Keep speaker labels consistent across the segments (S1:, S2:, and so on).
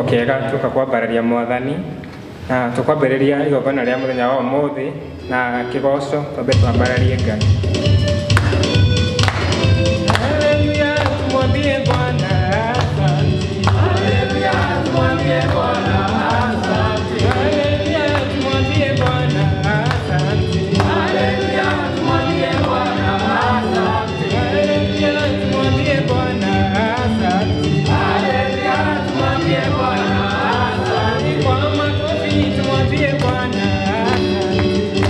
S1: kega tukakwambararia mwathani na tukwambĩrĩria igongona rĩa mũthenya wa ũmũthĩ na kĩgoco twambe twambararie Ngai. Haleluya, tumwambie Bwana asante. Haleluya, tumwambie Bwana asante. Haleluya, tumwambie Bwana asante. Haleluya, tumwambie Bwana asante. Haleluya, tumwambie Bwana asante. Haleluya, tumwambie Bwana asante. Kwa makofi tumwambie Bwana asante.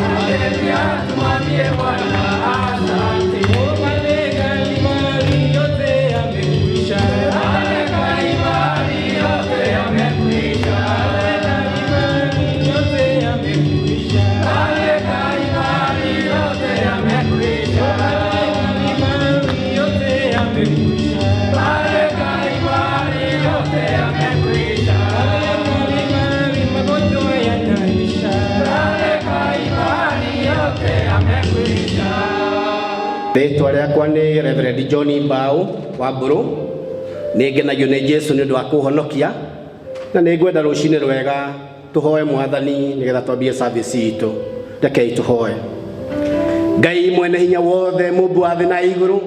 S1: Haleluya, tumwambie Bwana asante. Malega imani yote yamekwisha. Malega imani yote yamekwisha. Malega imani yote yamekwisha. Malega imani yote yamekwisha. Malega imani yote yamekwisha. Malega imani yote yamekwisha. Malega imani magonjwa yataisha. Malega imani yote yamekwisha.
S2: Rĩtwa rĩakwa nĩ Reverend John Mbau wa Mburu. Nĩ ngenagio nĩ Jesu nĩ ũndũ wa kũhonokia na nĩ ngwenda rũcinĩ rwega tũhoe Mwathani nĩgetha twambie service itũ. Rekei tũhoe. Ngai mwene hinya wothe Mũmbi wa thĩ na igũrũ,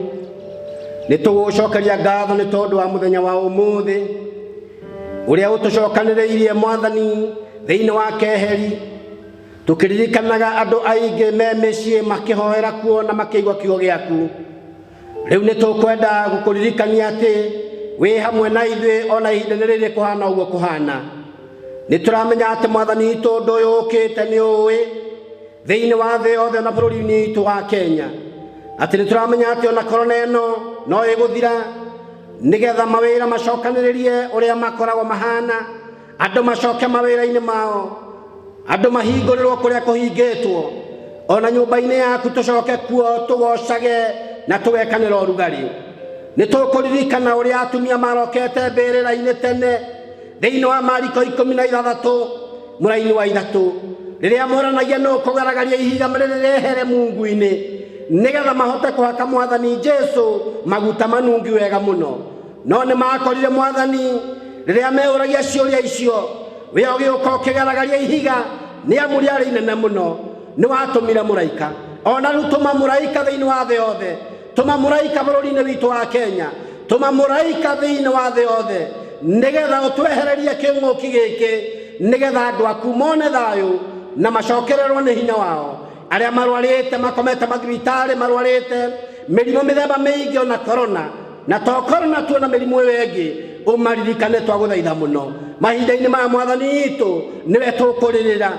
S2: nĩ tũgũcokeria ngatho nĩ tondũ wa mũthenya wa ũmũthĩ ũrĩa ũtũcokanĩrĩirie Mwathani thĩinĩ wa keheri, tũkĩririkanaga andũ aingĩ me mĩciĩ makĩhoera kuo na makĩigua kiugo gĩaku. Rĩu nĩ tũkwenda gũkũririkania atĩ wĩ hamwe na ithuĩ ona ihinda rĩrĩ kũhana ũguo kũhana. Nĩ tũramenya atĩ Mwathani witũ ũndũ ũyũ ũkĩte nĩ ũĩ thĩinĩ wa thĩ yothe na bũrũri-inĩ witũ wa Kenya, atĩ nĩ tũramenya atĩ ona korona ĩno no ĩgũthira nĩgetha mawĩra macokanĩrĩrie ũrĩa makoragwo mahana, andũ macoke mawĩra-inĩ mao, andũ mahingũrĩrwo kũrĩa kũhingĩtwo, ona nyũmba-inĩ yaku tũcoke kuo tũgocage na tũgekanĩra ũrugarĩ. Nĩ tũkũririkana ũrĩa atumia marokete mbĩrĩra-inĩ tene thĩinĩ wa Mariko 16 mũra-inĩ wa 3 rĩrĩa moranagia no kũgaragaria ihiga rĩrehere Mungu-inĩ nĩgetha mahote kũhaka Mwathani Jesu maguta manungi wega mũno. No nĩ makorire Mwathani rĩrĩa meũragia ciũria icio, we ũgĩũka ũkĩgaragaria ihiga nĩ amu rĩarĩ inene mũno. Nĩ watũmire mũraika, ona rĩu tũma mũraika thĩinĩ wa thĩ yothe, tũma mũraika bũrũri-inĩ witũ wa Kenya, tũma mũraika thĩinĩ wa thĩ yothe nĩgetha ũtwehererie kĩng'ũki gĩkĩ, nĩgetha andũ aku mone thayũ na macokererwo nĩ hinya wao. Arĩa marwarĩte makomete mathibitarĩ marwarĩte mĩrimũ mĩthemba mĩingĩ ona korona, na to korona tu na mĩrimũ ĩyo ĩngĩ, ũmaririkane twagũthaitha mũno. Mahinda-inĩ maya Mwathani witũ nĩwe tũkũrĩrĩra,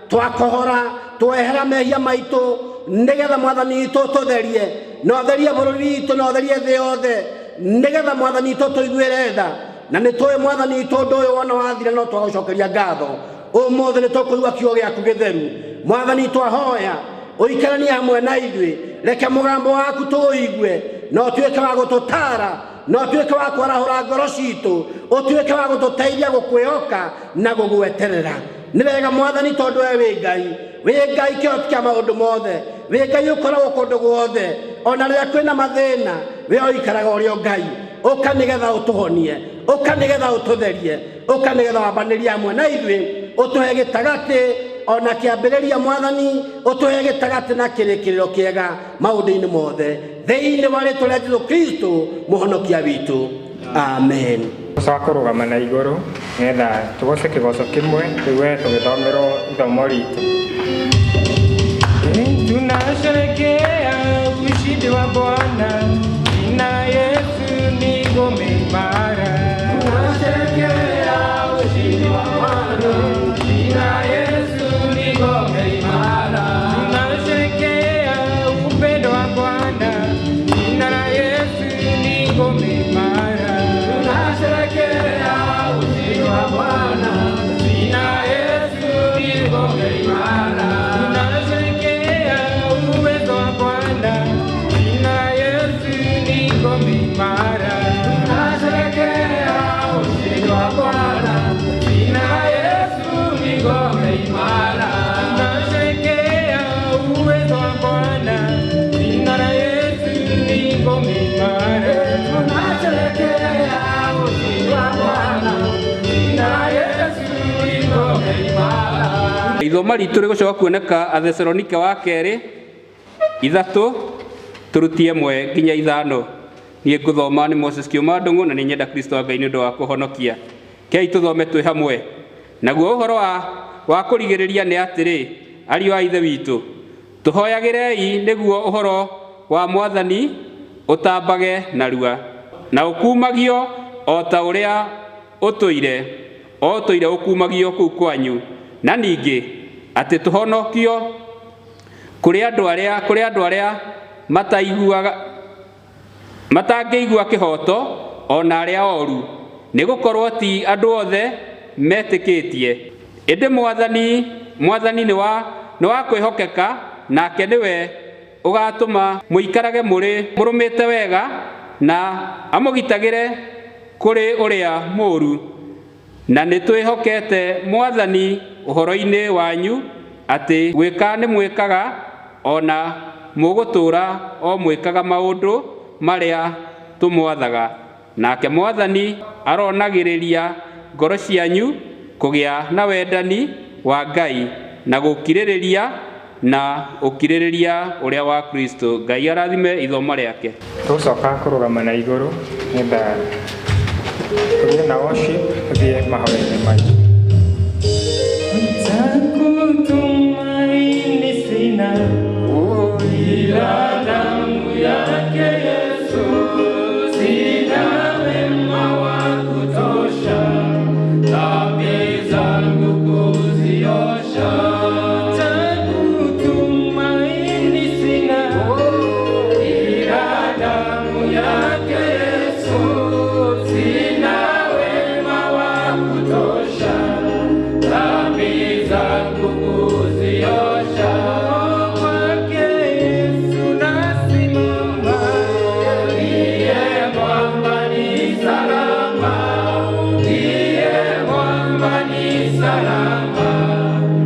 S2: twakohora twehera mehia maitũ nĩgetha Mwathani witũ tũtherie, na ũtherie bũrũri witũ na ũtherie thĩ yothe, nĩgetha Mwathani witũ tũiguĩre tha. Na nĩ tũĩ Mwathani witũ ũndũ ũyũ wona wathira no twagũcokeria ngatho. Ũmũthĩ nĩ tũkũigua kiugo gĩaku gĩtheru. Mwathani twahoya ũikaranie hamwe na ithuĩ, reke mũgambo waku tũũigue na ũtuĩke wa gũtũtaara, na ũtuĩke wa kwarahũra ngoro citũ, ũtuĩke wa gũtũteithia gũkwĩhoka na gũgweterera. Nĩ wega Mwathani tondũ we wĩ Ngai, wĩ Ngai kĩhoti kĩa maũndũ mothe, wĩ Ngai ũkoragwo kũndũ guothe, ona rĩrĩa kwĩna mathĩna we ũikaraga ũrĩ o Ngai. Ũka nĩgetha ũtũhonie, ũka nĩgetha ũtũtherie, ũka nĩgetha wambanĩrie hamwe na ithuĩ, ũtũhe gĩtagatĩ ona kĩambĩrĩria Mwathani, ũtũhe gĩtagatĩ na kĩrĩkĩrĩro kĩega maũndũ-inĩ mothe thĩinĩ wa rĩĩtwa rĩa Jesũ Kristo mũhonokia witũ. Amen.
S1: Tũcoka kũrũgama na igũrũ nĩgetha tũgoce kĩgoco kĩmwe rĩu tũgĩthomerwo ithomo ritũ. Tunasherehekea ushindi wa Bwana, jina Yesu ni ngome imara. Tunasherehekea ushindi wa Bwana, jina Yesu ni ngome imara. Tunasherehekea upendo wa Bwana, jina la Yesu ni ngome imara. Tunasherehekea ushindi wa Bwana, jina Yesu ni ngome imara. Tunasherehekea uwezo wa Bwana, jina Yesu ni ngome imara. Tunasherehekea ushindi wa Bwana, jina Yesu ni ngome imara. Tunasherehekea uwezo wa Bwana, jina la Yesu ni ngome imara. Tunasherehekea ushindi wa Bwana, jina
S3: Ithoma ritũ rĩgũcoka kuoneka Athesalonike wa kerĩ 3 turutie 1 nginya 5. Niĩ ngũthoma nĩ Moses Kiuma Ndung'u na nĩ nyenda Kristo wa Ngai nĩ ũndũ wa kũhonokia. Kei tũthome twĩ hamwe. Naguo ũhoro wa kũrigĩrĩria nĩ atĩrĩ, ariũ a Ithe witũ, tũhoyagĩrei nĩguo ũhoro wa Mwathani ũtambage narua na ũkumagio o ta ũrĩa ũtũire ũkumagio kũu kwanyu, na ningĩ atĩ tũhonokio kũrĩ andũ arĩa matangĩigua kĩhoto ona arĩa oru, nĩ gũkorwo ti andũ othe metĩkĩtie. Ĩndĩ Mwathani nĩ wa kwĩhokeka, nake nĩwe ũgatũma mũikarage mũrũmĩte wega na amũgitagĩre kũrĩ ũrĩa mũũru. Na nĩ twĩhokete Mwathani ũhoro-inĩ wanyu atĩ gwĩka nĩ mwĩkaga ona mũgũtũũra o mwĩkaga maũndũ marĩa tũmwathaga. Nake Mwathani aronagĩrĩria ngoro cianyu kũgĩa na wendani wa Ngai na gũkirĩrĩria na ũkirĩrĩria ũrĩa wa Kristo. Ngai arathime ithoma rĩake.
S1: Tũcoka kũrũgama na igũrũ nĩgetha tũthiĩ na worship, tũthiĩ mahoya-inĩ maitũ. Nitakutumaini sina ila damu yake Yesu, sina wema wa kutosha dhambi zangu kuziosha. Nitakutumaini sina ila damu yake Yesu, sina wema wa kutosha dhambi zangu kuziosha. Kwake Yesu nasimama, ndiye mwamba ni salama, ndiye mwamba ni salama,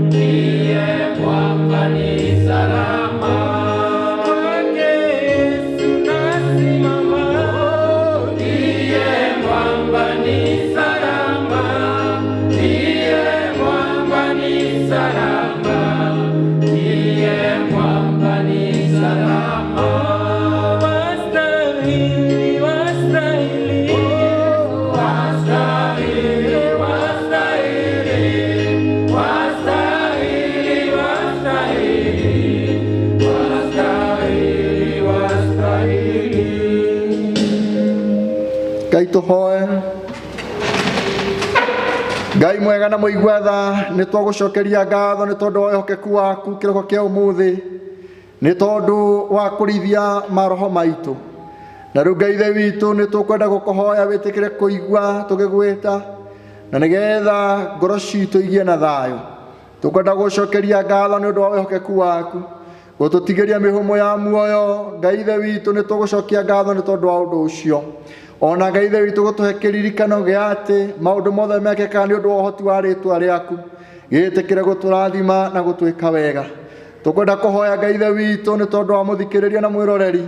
S1: ndiye mwamba ni salama. Kwake Yesu nasimama, ndiye mwamba ni salama, ndiye mwamba ni salama, ndiye mwamba ni salama. Wastahili, wastahili, wastahili, wastahili, wastahili, wastahili, wastahili.
S4: Ngai tũhoe. Ngai mwega na mũigua tha, nĩ twagũcokeria ngatho nĩ tondũ wa wĩhokeku waku kĩroko kĩa ũmũthĩ, nĩ tondũ wa kũrithia maroho maitũ. Na rĩu Ngai Ithe witũ nĩ tũkwenda gũkũhoya wĩtĩkĩre kũigua tũgĩgwĩta, na nĩgetha ngoro citũ igĩe na thayũ. Tũkwenda gũcokeria ngatho nĩ ũndũ wa wĩhokeku waku, gũtũtigĩria mĩhũmũ ya muoyo. Ngai Ithe witũ nĩ tũgũcokia ngatho nĩ tondũ wa ũndũ ũcio. Ona Ngai Ithe witũ gũtũhe kĩririkano gĩa atĩ maũndũ mothe mekĩkaga nĩ ũndũ wa ũhoti wa rĩĩtwa rĩaku, gĩtĩkĩre gũtũrathima na gũtwĩka wega. Tũkwenda kũhoya Ngai Ithe witũ nĩ tondũ wa mũthikĩrĩria na mwĩroreri,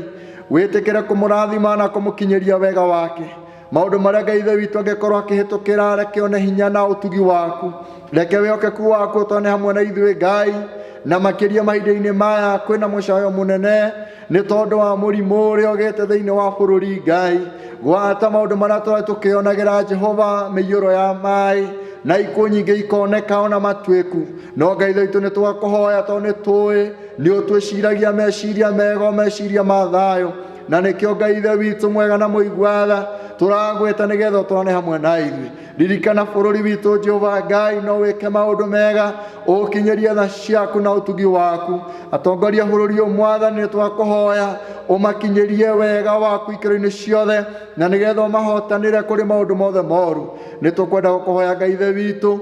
S4: wĩtĩkĩre kũmũrathima na kũmũkinyĩria wega wake. Maũndũ marĩa Ngai Ithe witũ angĩkorwo akĩhĩtũkĩra, reke one hinya na ũtugi waku, reke wĩhokeku waku ũtone hamwe na ithuĩ Ngai, na makĩria mahinda-inĩ maya kwĩna mũcayo mũnene nĩ tondũ wa mũrimũ ũrĩa ũgĩte thĩinĩ wa bũrũri. Ngai, gwata maũndũ marĩa tũrĩ tũkĩonagĩra Jehova, mĩiyũro ya maĩ na ikuũ nyingĩ ikoneka ona matuĩku. No Ngai Ithe witũ nĩ twakũhoya tondũ nĩ tũĩ nĩ ũtwĩciragia meciria mega, meciria ma thayũ. Na nĩkĩo Ngai Ithe witũ mwega na mũigua tha, tũragwĩta nĩgetha ũtũrane hamwe na ithuĩ. Ririkana bũrũri witũ Jehova Ngai, no wĩke maũndũ mega, ũkinyĩrie tha ciaku na ũtugi waku. Atongoria bũrũri ũyũ Mwathani nĩ twakũhoya ũmakinyĩrie wega waku ikĩro-inĩ ciothe, na nĩgetha ũmahotanĩre kũrĩ maũndũ mothe moru. Nĩ tũkwenda gũkũhoya Ngai Ithe witũ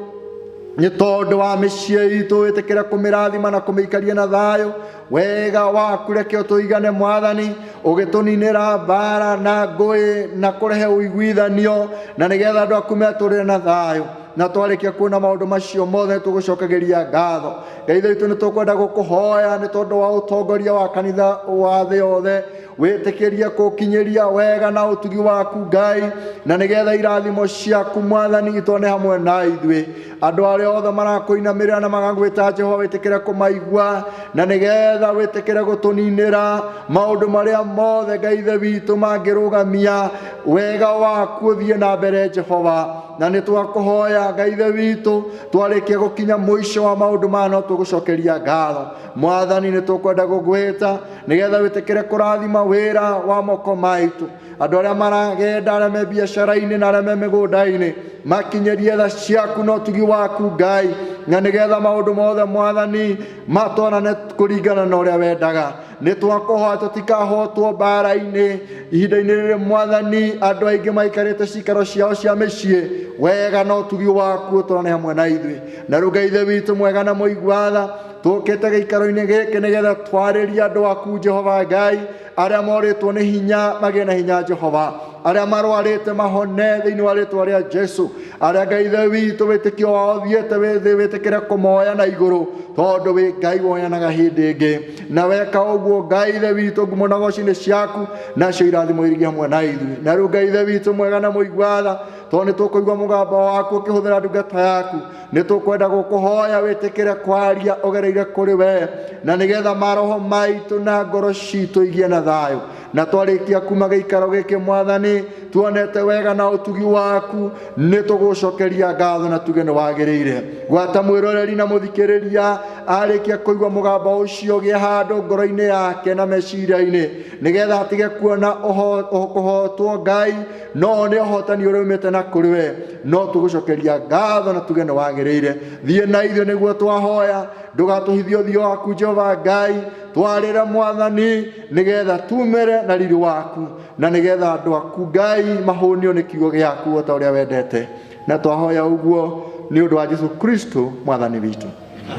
S4: nĩ tondũ wa mĩciĩ itũ, wĩtĩkĩre kũmĩrathima na kũmĩikaria na thayũ. Wega waku reke ũtũigane Mwathani, ũgĩtũninĩra mbara na ngũĩ na kũrehe ũiguithanio, na nĩgetha andũ aku metũrĩre na thayũ. na twarĩkia kuona maũndũ macio mothe tũgũcokageria ngatho. Ngai witũ nĩ tũkwenda gũkũhoya nĩ tondũ wa ũtongoria wa kanitha wa thĩ yothe, wĩtĩkĩrie kũkinyĩria wega na ũtugi waku Ngai, na nĩgetha irathimo ciaku Mwathani itone hamwe na ithuĩ. Andũ arĩa othe marakũinamĩrĩra na magagwĩta Jehova wĩtĩkĩre kũmaigua, na nĩgetha wĩtĩkĩre gũtũninĩra maũndũ marĩa mothe Ngai witũ mangĩrũgamia wega waku ũthiĩ na mbere Jehova. Na nĩ twakũhoya Ngai witũ twarĩkia gũkinya mũico wa maũndũ maya no tũgũcokeria ngatho. Mwathani nĩ tũkwenda gũgwĩta nĩgetha wĩtĩkĩre kũrathima wĩra wa moko maitũ. Andũ arĩa maragenda, arĩa me biacara-inĩ na arĩa me mĩgũnda-inĩ, makinyĩrie tha ciaku na ũtugi waku Ngai, na nĩgetha maũndũ mothe Mwathani matwarane kũringana na ũrĩa wendaga. Nĩ twakũhoya tũtikahotwo mbara-inĩ ihinda-inĩ rĩrĩ Mwathani, andũ aingĩ maikarĩte cikaro ciao cia mĩciĩ, wega na ũtugi waku ũtwarane hamwe na ithuĩ. Na rĩu Ngai witũ mwega na mũigua tha, tũkĩte gĩikaro-inĩ gĩkĩ nĩgetha twarĩrie andũ aku Jehova Ngai, arĩa morĩtwo nĩ hinya magĩe na hinya Jehova, arĩa marwarĩte mahone thĩinĩ wa rĩtwa rĩa Jesu, arĩa Ngai witũ wĩtĩkio wao thiĩte thĩ wĩtĩkĩre kũmoya na igũrũ, tondũ wĩ Ngai woyanaga hĩndĩ ĩngĩ. Na weka ũguo Ngai witũ ngumo na goci-inĩ ciaku, nacio irathimo irigĩ hamwe na ithuĩ. Na rĩu Ngai witũ mwega na mũigua tha, tondũ nĩ tũkũigua mũgambo waku ũkĩhũthĩra ndungata yaku, nĩ tũkwenda gũkũhoya wĩtĩkĩre kwaria ũgereire kũrĩ we, na nĩgetha maroho maitũ na ngoro citũ igĩe na thayũ. Na twarĩkia kuma gĩikaro gĩkĩ Mwathani, tuonete wega na ũtugi waku, nĩ tũgũcokeria ngatho na tuge nĩ wagĩrĩire. Gwata mwĩroreri na mũthikĩrĩria arĩkia kũigua mũgambo ũcio gĩa handũ ngoro-inĩ yake na meciria-inĩ, nĩgetha atige kuona kũhotwo Ngai, no nĩ ũhotani ũrĩa umĩte na kũrĩ we. No tũgũcokeria ngatho na tuge nĩ wagĩrĩire. Thiĩ na ithuĩ nĩguo twahoya, ndũgatũhithie ũthiũ waku Jehova Ngai, twarĩra Mwathani nĩgetha tumĩre na riri waku, na nĩgetha andũ aku Ngai mahũnio nĩ kiugo gĩaku o ta ũrĩa wendete. Na twahoya ũguo nĩ ũndũ wa Jesũ Kristo Mwathani witũ.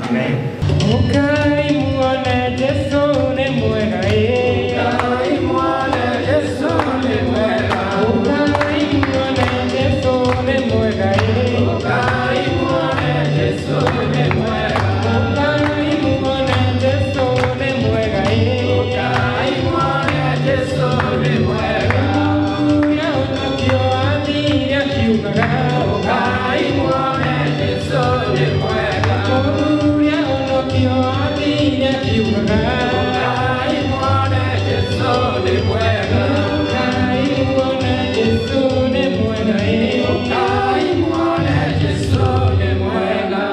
S1: Amen. Ukai muone Jesu nĩ mwega Ukai muone Jesu nĩ mwega Ukai muone Jesu nĩ mwega Ukai muone Jesu nĩ mwega Ukai muone Jesu nĩ mwega Ukai muone Jesu nĩ mwega Uria ũnakio athia kiugaga Ukai muone Jesu nĩ mwega Uria ũnakio athia kiugaga Ukai muone Jesu nĩ mwega Ukai muone Jesu nĩ mwega Ukai muone Jesu nĩ mwega.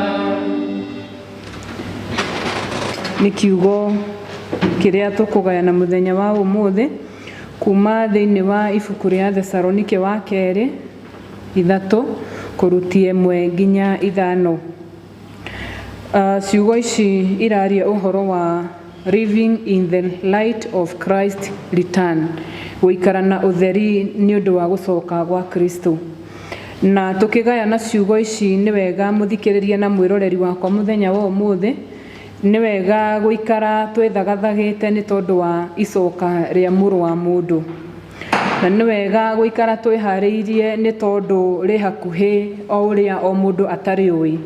S5: Nĩ kiugo kĩrĩa tũkũgayana mũthenya wa ũmũthĩ kuma thĩinĩ wa ibuku rĩa Thesalonike wa kerĩ 3 kũruti 1 nginya 5. Ciugo ici iraria ũhoro wa living in the light of Christ return, gũikara na ũtheri nĩ ũndũ wa gũcoka gwa Kristo. Na tũkĩgayana ciugo ici nĩ wega mũthikĩrĩria na mwĩroreri wakwa mũthenya wa ũmũthĩ, nĩ wega gũikara twĩthagathagĩte nĩ tondũ wa icoka rĩa mũrũ wa mũndũ, na nĩ wega gũikara twĩharĩirie nĩ tondũ rĩ hakuhĩ o ũrĩa o mũndũ atarĩ ũĩ.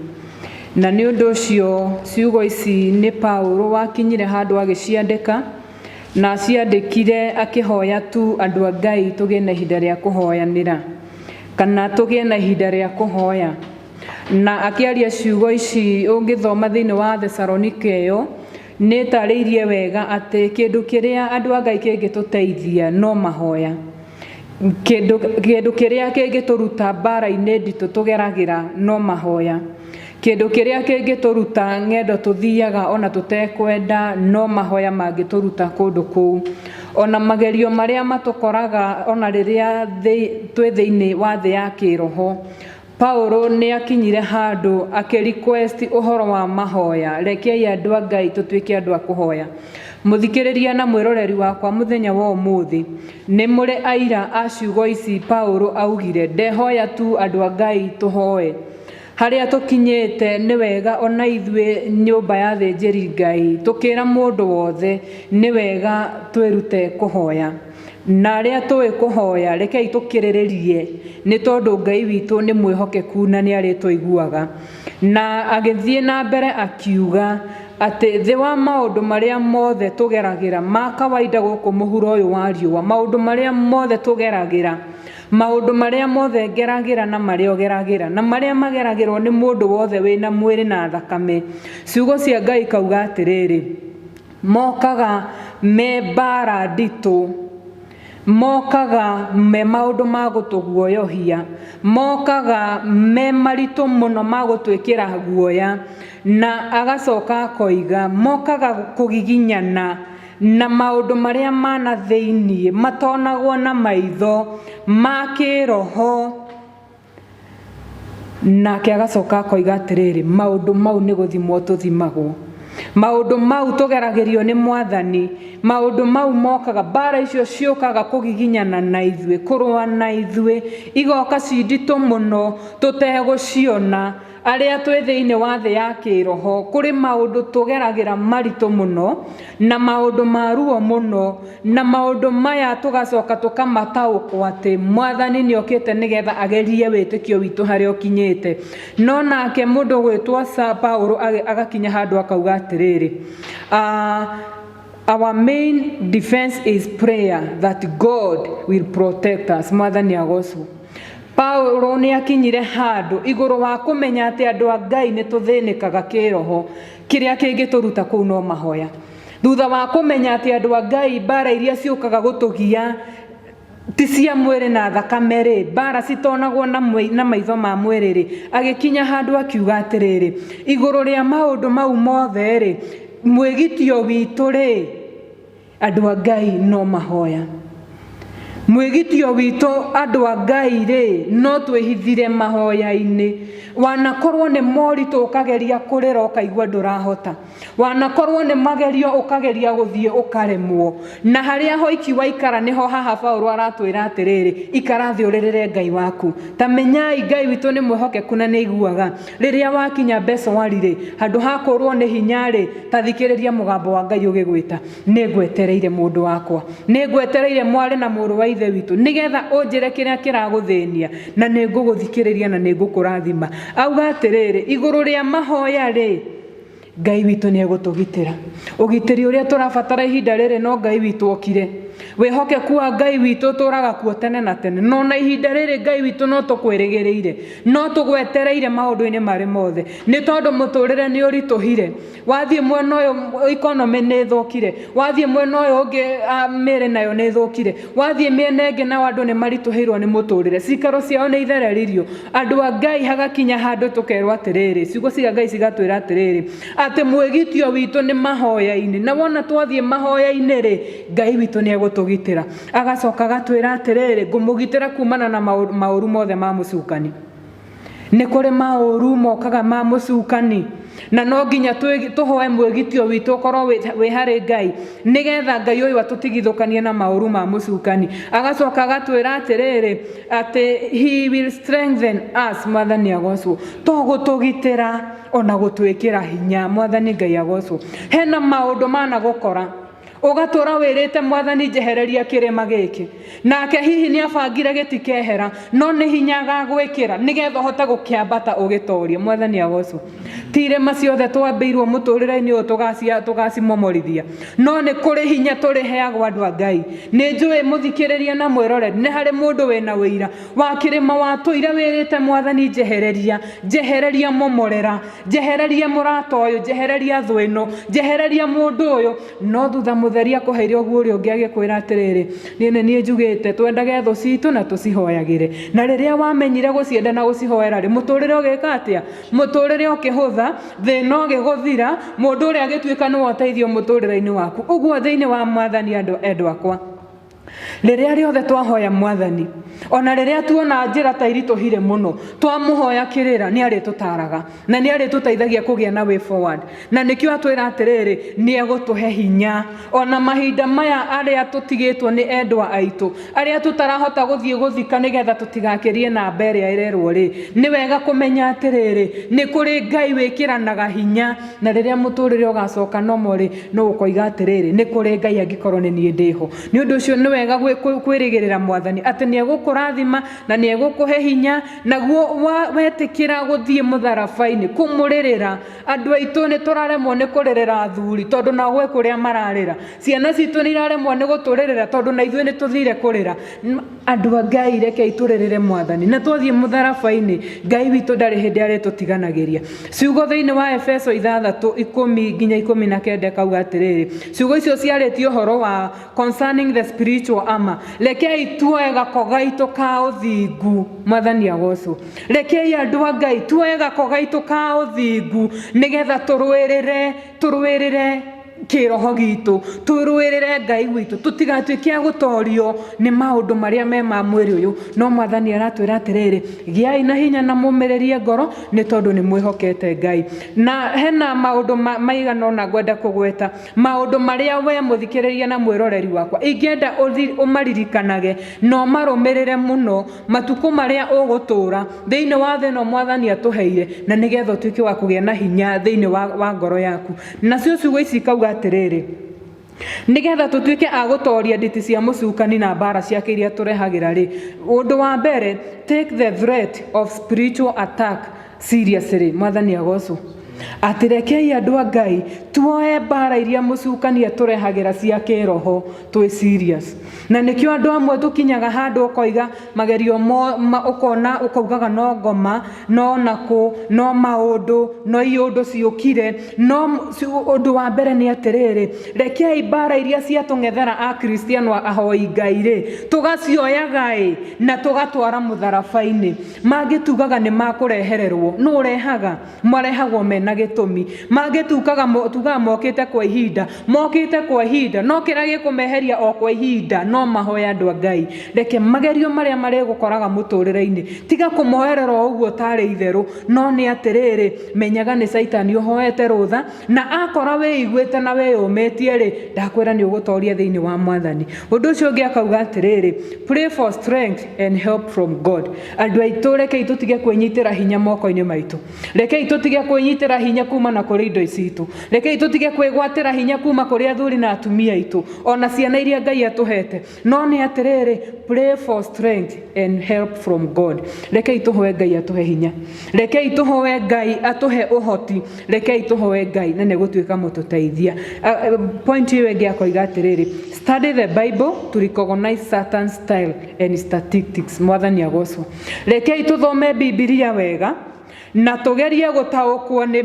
S5: Na nĩ ũndũ ũcio ciugo ici nĩ Paulo wakinyire handũ agĩciandĩka, na aciandĩkire akĩhoya tu andũ a Ngai tũgĩe na ihinda rĩa kũhoyanĩra, kana tũgĩe na ihinda rĩa kũhoya. Na akĩaria ciugo ici ũngĩthoma thĩinĩ wa Thesalonike ĩyo, nĩ tarĩirie wega atĩ kĩndũ kĩrĩa andũ a Ngai kĩngĩtũteithia no mahoya. Kĩndũ kĩrĩa kĩngĩtũruta mbara-inĩ nditũ tũgeragĩra no mahoya. Kĩndũ kĩrĩa kĩngĩtũruta ng'endo tũthiaga ona tũtekwenda no mahoya mangĩtũruta kũndũ kũu. Ona magerio marĩa matũkoraga ona rĩrĩa twĩ thĩinĩ wa thĩ ya kĩroho, Paulo nĩ akinyire handũ akĩrequest ũhoro wa mahoya. Rekei andũ a Ngai tũtuĩke andũ a kũhoya. Mũthikĩrĩria na mwĩroreri wakwa mũthenya wa ũmũthĩ, nĩ mũrĩ aira a ciugo ici Paulo augire ndehoya tu andũ a Ngai tũhoe. Harĩa tũkinyĩte nĩ wega ona ithuĩ nyũmba ya thĩnjĩri Ngai tũkĩra mũndũ wothe nĩ wega twĩrute kũhoya. na aria tũĩ kũhoya rekei tũkirĩrĩrie nĩ tondũ Ngai witũ nĩ mwĩhokeku na nĩ arĩ tũiguaga. Na agĩthiĩ na mbere akiuga atĩ thĩ wa maũndũ marĩa mothe tũgeragĩra ma kawaida gũkũ mũhuro ũyũ wa riũa, maũndũ marĩa mothe tũgeragĩra, maũndũ marĩa mothe ngeragĩra na marĩa ũgeragĩra na marĩa mageragĩrwo nĩ mũndũ wothe wĩna mwĩrĩ na thakame, ciugo cia Ngai kauga atĩrĩrĩ, mokaga me mbara nditũ, mokaga me maũndũ ma gũtũguoyohia, mokaga me maritũ mũno ma gũtwĩkĩra guoya, na agacoka akoiga mokaga kũgiginyana na maũndũ marĩa mana thĩiniĩ matonagwo na maitho ma kĩroho. Nake agacoka akoiga atĩrĩrĩ, maũndũ mau nĩ gũthimwo tũthimagwo, maũndũ mau tũgeragĩrio nĩ Mwathani, maũndũ mau mokaga, mbara icio ciũkaga kũgiginyana na ithuĩ, kũrũa na ithuĩ, igoka cinditũ mũno tũtegũciona arĩa twĩ thĩinĩ wa thĩ ya kĩroho. Kũrĩ maũndũ tũgeragĩra maritũ mũno na maũndũ ma ruo mũno, na maũndũ maya tũgacoka tũkamataũkwo atĩ Mwathani nĩokĩte nĩgetha agerie wĩtĩkio witũ harĩa ũkinyĩte. No nake mũndũ gwĩtwo Paulo agakinya handũ akauga atĩrĩrĩ, our main defense is prayer that God will protect us. Mwathani agocwo. Paulo nĩ akinyire handũ igũrũ wa kũmenya atĩ andũ a Ngai nĩ tũthĩnĩkaga kĩroho, kĩrĩa kĩngĩtũruta kũu no mahoya. Thutha wa kũmenya atĩ andũ a Ngai mbara iria ciũkaga gũtũgia ti cia mwĩrĩ na thakame rĩ, mbara citonagwo na maitho ma mwĩrĩ rĩ, agĩkinya handũ akiuga atĩrĩrĩ, igũrũ rĩa maũndũ mau mothe rĩ, mwĩgitio witũ rĩ, andũ a Ngai no mahoya. Mwĩgitio witũ andũ a Ngai rĩ, no twĩhithire mahoya-inĩ. Wanakorwo nĩ moritũ ũkageria kũrĩra ũkaigua ndũrahota, wanakorwo nĩ magerio ũkageria gũthiĩ ũkaremwo, na harĩa hoiki waikara nĩho haha Paulo aratwĩra atĩrĩrĩ, ikara thĩ ũrĩrĩre Ngai waku. Ta menyai Ngai witũ nĩ mwĩhokeku na nĩ aiguaga. Rĩrĩa wakinya Besori rĩ, handũ ha kũrwo nĩ hinya rĩ, ta thikĩrĩria mũgambo wa Ngai ũgĩgwĩta, nĩ ngwetereire mũndũ wakwa, nĩ ngwetereire mwarĩ na mũrũ wa ithe witũ, nĩgetha ũnjĩre kĩrĩa kĩragũthĩnia na nĩ ngũgũthikĩrĩria na nĩ ngũkũrathima. Auga atĩrĩrĩ, igũrũ rĩa mahoya rĩ, Ngai witũ nĩ egũtũgitĩra. Ũgitĩri ũrĩa tũrabatara ihinda rĩrĩ no Ngai witũ okire. Wĩhokeku wa Ngai witũ tũraga kuo tene na tene, no na ihinda rĩrĩ Ngai witũ no tũkwĩrĩgĩrĩire, no tũgwetereire maũndũ-inĩ marĩ mothe, nĩ tondũ mũtũrĩre nĩ ũritũhire. Wathiĩ mwena ũyũ economy nĩ thũkire, wathiĩ mwena ũyũ ũngĩ mĩrĩ nayo nĩ thũkire, wathiĩ mĩena ĩngĩ nao andũ nĩ maritũhĩirwo nĩ mũtũrĩre, cikaro ciao nĩ ithereririo. Andũ a Ngai hagakinya handũ tũkerwo atĩrĩrĩ, ciugo cia Ngai cigatwĩra atĩrĩrĩ, atĩ mwĩgitio witũ nĩ mahoya-inĩ, na wona twathiĩ mahoya-inĩ rĩ, Ngai witũ nĩ egũtũgitĩra. Agacoka agatwĩra atĩrĩrĩ, ngũmũgitĩra kumana na maũru mothe ma mũcukani. Nĩ kũrĩ maũru mokaga ma mũcukani, na no nginya tũhoe mwĩgitio witũ ũkorwo wĩ harĩ Ngai, nĩgetha Ngai ũyũ atũtigithũkanie na maũru ma mũcukani. Agacoka agatwĩra atĩrĩrĩ, atĩ he will strengthen us. Mwathani agocwo. Tũgũtũgitĩra ona gũtwĩkĩra hinya. Mwathani Ngai agocwo. Hena maũndũ managũkora ũgatũra wĩrĩte Mwathani njehereria kĩrĩma gĩkĩ, nake hihi nĩ abangire gĩtikehera, no nĩ hinya agagwĩkĩra nĩgetha ũhote gũkĩambata ũgĩtorie. Mwathani agocwo. Ti irĩma ciothe twambĩirwo mũtũrĩre-inĩ ũyũ tũgacimomorithia, no nĩ kũrĩ hinya tũrĩheagwo andũ a Ngai. Nĩ njũĩ mũthikĩrĩria na mwĩroreri, nĩ harĩ mũndũ wĩna wĩira wa kĩrĩma watũire wĩrĩte Mwathani njehereria momorera, njehereria mũrata ũyũ, njehereria thũ ĩno, njehereria mũndũ ũyũ, no thutha mũtheria kũheire ũguo ũrĩa ũngĩ agĩkwĩra atĩrĩrĩ, niĩ njugĩte twendage thũ citũ na tũcihoyagĩre. Na rĩrĩa wamenyire gũcienda na gũcihoera rĩ, mũtũrĩre ũgĩka atĩa? Mũtũrĩre ũkĩhũtha, thĩna ũgĩgũthira, mũndũ ũrĩa agĩtuĩka nĩ ũteithio mũtũrĩre-inĩ waku. Ũguo thĩinĩ wa Mwathani endwa akwa, rĩrĩa rĩothe twahoya Mwathani, ona rĩrĩa tuona njĩra ta iritũhire mũno, twamũhoya kĩrĩra nĩ arĩtũtaraga na nĩ arĩtũteithagia kũgĩa na way forward. Na nĩkĩo atwĩra atĩrĩrĩ, nĩ egũtũhe hinya ona mahinda maya arĩa tũtigĩtwo nĩ endwa aitũ, arĩa tũtarahota gũthiĩ gũthika nĩgetha tũtigakĩrie namba ĩrĩa ĩrerwo rĩ, nĩ wega kũmenya atĩrĩrĩ, nĩ kũrĩ Ngai wĩkĩranaga hinya. Na rĩrĩa mũtũrĩre ũgacoka nomo rĩ, no ũkoiga atĩrĩrĩ, nĩ kũrĩ Ngai angĩkorwo nĩ niĩ ndĩho. Nĩ ũndũ ũcio nĩ wega kwirigirira mwathani ati ni egukurathima na ni egukuhe hinya naguo wetikira guthie mutharabaini kumuririra andu aitu ni turaremwo ni kuririra athuri tondu na gwe kuria mararira ciana citu ni iraremwo ni guturirira tondu na ithuĩ ni tuthire kurira andu a Ngai reke ituririre mwathani na twathie mutharabaini Ngai witu ndari hindi aritutiganagĩria ciugo thiini wa Efeso 6:10-19 kauga atiriri ciugo icio ciarĩtie ũhoro wa concerning the spiritual armor rekei tuoe gako gaitũ ka ũthingu mwathani agocwo rekei andu a Ngai tuoe gako gaitũ ka ũthingu nigetha turũĩrĩre kiroho gitu turũĩrĩre Ngai witu tutigatuĩke a gũtorio nĩ maũndũ marĩa me ma mwĩrĩ ũyũ no mwathani aratwĩra atiriri giai na hinya na mũmĩrĩrie ngoro nĩ tondũ nĩ mwĩhokete Ngai na hena maũndũ maigana na ngwenda kũgweta maũndũ marĩa we mũthikĩrĩria na mwĩroreri wakwa ingĩenda ũmaririkanage no marũmĩrĩre mũno matukũ marĩa ũgũtũra thĩinĩ wa thĩ ĩno mwathani atũheire na nĩgetha ũtuĩke wa kũgĩa na hinya thĩinĩ wa ngoro yaku nacio ciugo ici kauga atiriri nigetha tutuike a gutoria nditi cia mucukani na bara ciake iria turehagira ri undu wa mbere take the threat of spiritual attack seriously mwathani agocwo atirekei andu a Ngai tuoe bara iria mucukania turehagira cia kiroho twi serious na nikio andu amwe tukinyaga handu ukoiga magerio ukona ukaugaga no ngoma no naku no maundu no iundu ciukire no undu wa mbere ni atiriri rekei bara iria cia tungethera a Kristiano ahoi Ngai ri tugacioyaga na tugatwara mutharabaini mangitugaga ni makurehererwo no urehaga marehagwo mena gitumi mangitugaga mokite kwa ihinda no kĩrĩa gĩkũmeheria o kwa ihinda no mahoya andu a Ngai reke magerio marĩa marĩgũkoraga mũtũrĩre-inĩ tiga kũmoerera ũguo tarĩ itherũ no nĩ atirĩrĩ menyaga nĩ Saitani ũhoete rũtha na akora wĩiguĩte na wĩyũmĩtie rĩ ndakwĩra nĩ ũgũtoria thĩinĩ wa mwathani ũndũ ũcio ũngĩ akauga atirĩrĩ pray for strength and help from God andu aitũ rekei tũtige kwĩnyitĩra hinya moko-inĩ maitũ rekei tũtige kwĩnyitĩra hinya kuma na kũrĩ indo citũ rekei tũtige kwĩgwatĩra hinya kuma kũrĩ athuri na atumia aitũ ona ciana iria Ngai atũhete no nĩ atirĩrĩ pray for strength and help from God rekei tũhoe Ngai atũhe hinya rekei tũhoe Ngai atũhe ũhoti rekei tũhoe Ngai na nĩ gũtuĩka mũtũteithia point ĩyo ĩngĩ akoiga atirĩrĩ study the Bible to recognize Satan's style and statistics mwathani agocwo rekei tũthome Biblia wega na tugerie gutaukwo ni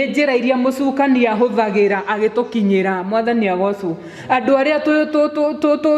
S5: njira iria mucukania huthagira agitukinyira mwathani agocwo andu aria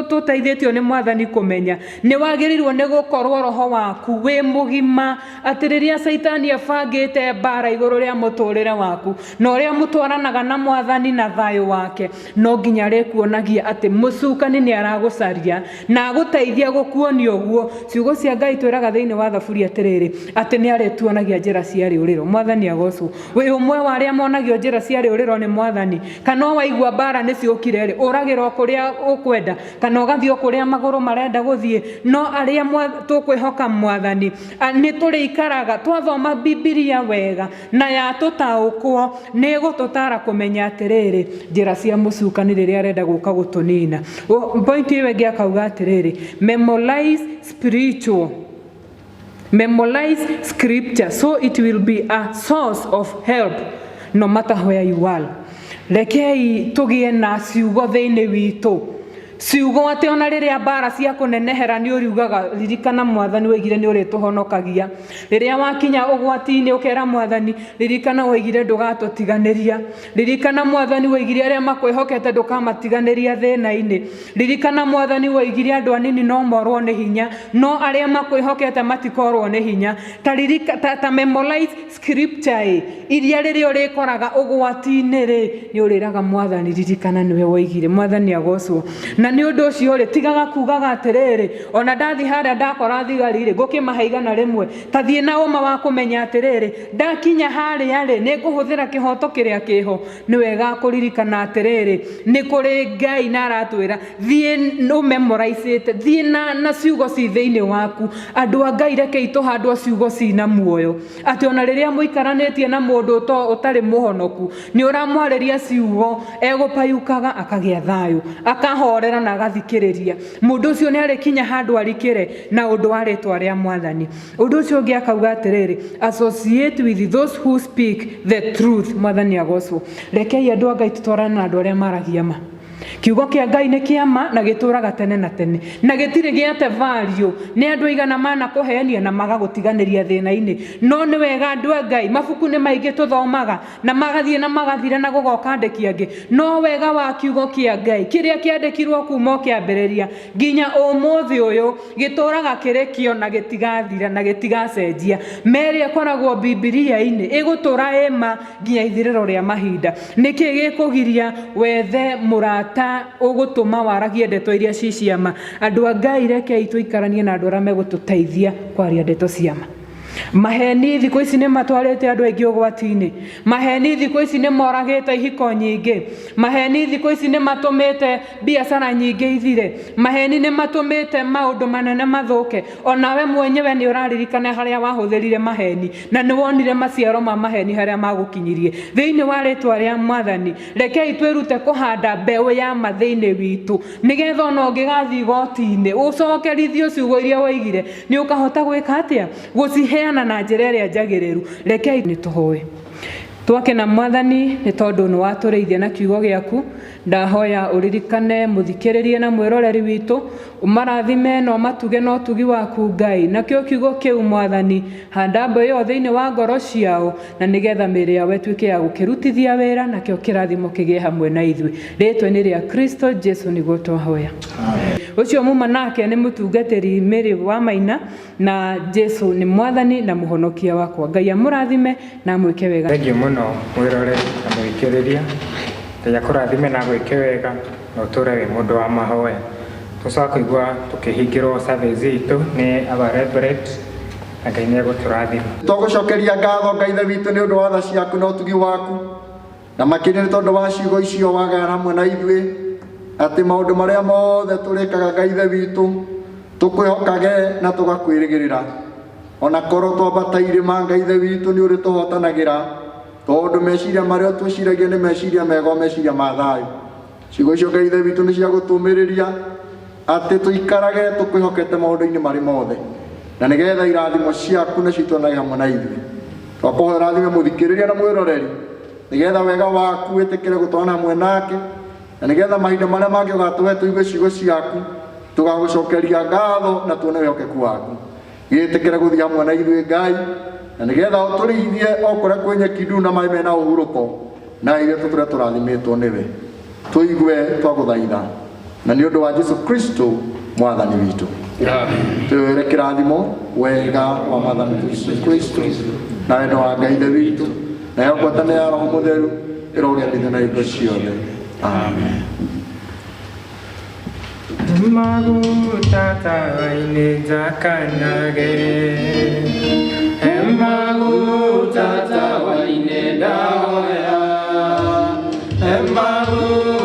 S5: tuteithĩtio ni mwathani kumenya ni wagirirwo ni gukorwo roho waku wi mugima atiriria Saitani abangite bara iguru ria muturire waku na uria mutwaranaga na mwathani na thayo wake no nginya rikuonagia ati mucukani ni aragucaria na aguteithia gukuonia uguo ciugo cia Ngai twiraga thiini wa thaburi atiriri ati ni arituonagia njira cia riuriro mwathani agocwo we umwe wa aria monagio njira cia riuriro ni mwathani kana waigua bara ni ciukire ri uragiro kuria ukwenda kana ugathio kuria maguru marenda guthie no aria tukwihoka mwathani ni turi ikaraga twathoma Biblia wega na ya tutaukwo ni gututara kumenya atiriri njira cia mucukani riria arenda guka gutunina point iwe ngi akauga atiriri memorize scripture so it will be a source of help no matter where you are rekei tugie na ciugo thiini witu ciugo ati ona riria bara cia kunenehera ni uriugaga ririkana mwathani wigire ni urituhonokagia riria wakinya ugwati-ini ukera mwathani ririkana wigire ndugatotiganiria ririkana mwathani wigire aria makwihokete ndukamatiganiria thina-ini ririkana mwathani wigire andu anini no morwo ni hinya no aria makwihokete matikorwo ni hinya ta memorize scripture iria riria urikoraga ugwati-ini ri ni uriraga mwathani ririkana niwe wigire mwathani agocwo na ni undu ucio ri tigaga kugaga atiriri ona ndathi haria ndakora thigari ri ngukimahaiga rimwe tathie na uma wa kumenya atiriri ndakinya haria ri ni nguhuthira kihoto kiria kiho ni wega kuririkana atiriri ni kuri Ngai na aratwira thie no memorize thie na ciugo ci thiini waku andu a Ngai rekei tuhandwo ciugo ci na muoyo ati ona riria muikaranitie na mundu utari muhonoku ni uramwariria ciugo egupayukaga akagia thayo akahorera ithano na agathikĩrĩria, mũndũ ũcio nĩ arĩ kinya handũ arikĩre na ũndũ wa rĩtwa rĩa Mwathani. Ũndũ ũcio ũngĩ akauga atĩrĩrĩ, associate with those who speak the truth. Mwathani agocwo. Rekei andũ a Ngai tũtwarane na andũ arĩa maragia ma. Kiugo kĩa Ngai nĩ kĩama na gĩtũraga tene na tene, na gĩtirĩ gĩate value. Nĩ andũ aigana mana kũheania na magagũtiganĩria thĩna-inĩ, no nĩ wega andũ a Ngai, mabuku nĩ maingĩ tũthomaga na magathiĩ na magathira na gũgoka andĩki angĩ, no wega wa kiugo kĩa Ngai kĩrĩa kĩandĩkirwo kuma kĩambĩrĩria nginya ũmũthĩ ũyũ gĩtũraga kĩrĩkio na gĩtigathira na gĩtigacenjia. Merĩ ĩkoragwo Bibilia-inĩ ĩgũtũra ĩma nginya ithirĩro rĩa mahinda. Nĩkĩ gĩkũgiria wethe mũrata ũgũtũma waragie ndeto iria ci ciama? Andũ a Ngai rekei tũikaranie na andũ arĩa megũtũteithia kwaria ndeto ciama. Maheni thikũ ici nĩ matwarĩte andũ aingĩ ũgwati-inĩ. Maheni thikũ ici nĩ moragĩte ihiko nyingĩ. Maheni thikũ ici nĩ matũmĩte biacara nyingĩ ithire. Maheni nĩ matũmĩte maũndũ manene mathũke. Onawe mwenyewe nĩ ũraririkana harĩa wahũthĩrire maheni na nĩ wonire maciaro ma maheni harĩa magũkinyirie. Thĩinĩ wa rĩtwa rĩa Mwathani, rekei twĩrute kũhanda mbeũ ya ma thĩinĩ witũ, nĩgetha ona ũngĩgathiĩ igoti-inĩ ũcokerithio ciugo iria woigire, nĩ ũkahota gwĩka atĩa? Gũciheana na njĩra ĩrĩa njagĩrĩru. Rekei nĩ tũhoe. Twake na Mwathani nĩ tondũ nĩ watũrĩithia na kiugo gĩaku. Ndahoya ũririkane mũthikĩrĩrie na mwĩroreri witũ, ũmarathime na ũmatuge na ũtugi waku Ngai. Nakĩo kiugo kĩu Mwathani, handa mbeũ ĩyo thĩinĩ wa ngoro ciao, na nĩgetha mĩĩrĩ yao ĩtuĩke ya gũkĩrutithia wĩra, nakĩo kĩrathimo kĩgĩe hamwe na ithuĩ. Rĩtwa-inĩ rĩa Kristo Jesu nĩguo twahoya. Ũcio muma nake nĩ mũtungatĩri Mary wa Maina, na Jesu nĩ Mwathani na mũhonokia wakwa. Ngai amũrathime na mwĩke wega.
S1: Thengiũ mũno mwĩroreri na mwĩkĩrĩria. Ngai akũrathime na gwĩke wega na ũtũre wĩ mũndũ wa mahoya. Tũcoka kũigua tũkĩhingĩrwo service itũ nĩ our reverend, na Ngai nĩ egũtũrathima.
S4: Tũgũcokeria ngatho Ngai ithe witũ nĩ ũndũ wa tha ciaku na ũtugi waku, na makĩria nĩ tondũ wa ciugo icio wagayana hamwe na ithuĩ, atĩ maũndũ marĩa mothe tũrĩkaga Ngai ithe witũ tũkwĩhokage na tũgakwĩrĩgĩrĩra. Ona korwo twambata irĩma Ngai ithe witũ nĩ ũrĩ tũhotanagĩra, tondũ meciria marĩa twĩciragia nĩ meciria mega, meciria ma thayũ. Ciugo icio Ngai ithe witũ nĩ cia gũtũmĩrĩria atĩ tũikarage tũkwĩhokete maũndũ-inĩ marĩ mothe, na nĩgetha irathimo ciaku na citwanage hamwe na ithuĩ. Twakũhoya rathime mũthikĩrĩria na mwĩroreri, nĩgetha wega waku wĩtĩkĩre gũtwarana hamwe nake, na nĩgetha mahinda marĩa mangĩ ũgatũhe tũigue ciugo ciaku, tũgagũcokeria ngatho na tuone wĩhokeku waku. Gĩtĩkĩre gũthiĩ hamwe na ithuĩ Ngai, na nĩgetha ũtũrĩithie o kũrĩa kwĩ nyeki nduru na maĩ mena ũhurũko, na ithuĩ tũtũre tũrathimĩtwo nĩwe. Tũigue twagũthaitha na nĩ ũndũ wa Jesu Kristo Mwathani witũ. Twĩre kĩrathimo wega wa Mwathani Jesu Kristo na wendo wa Ngai ithe witũ na ngwatanĩro ya Roho Mũtheru ĩrogĩa na indo ciothe. Amen.
S1: Maguta tawaini jakanage, maguta tawaini dahoya, maguta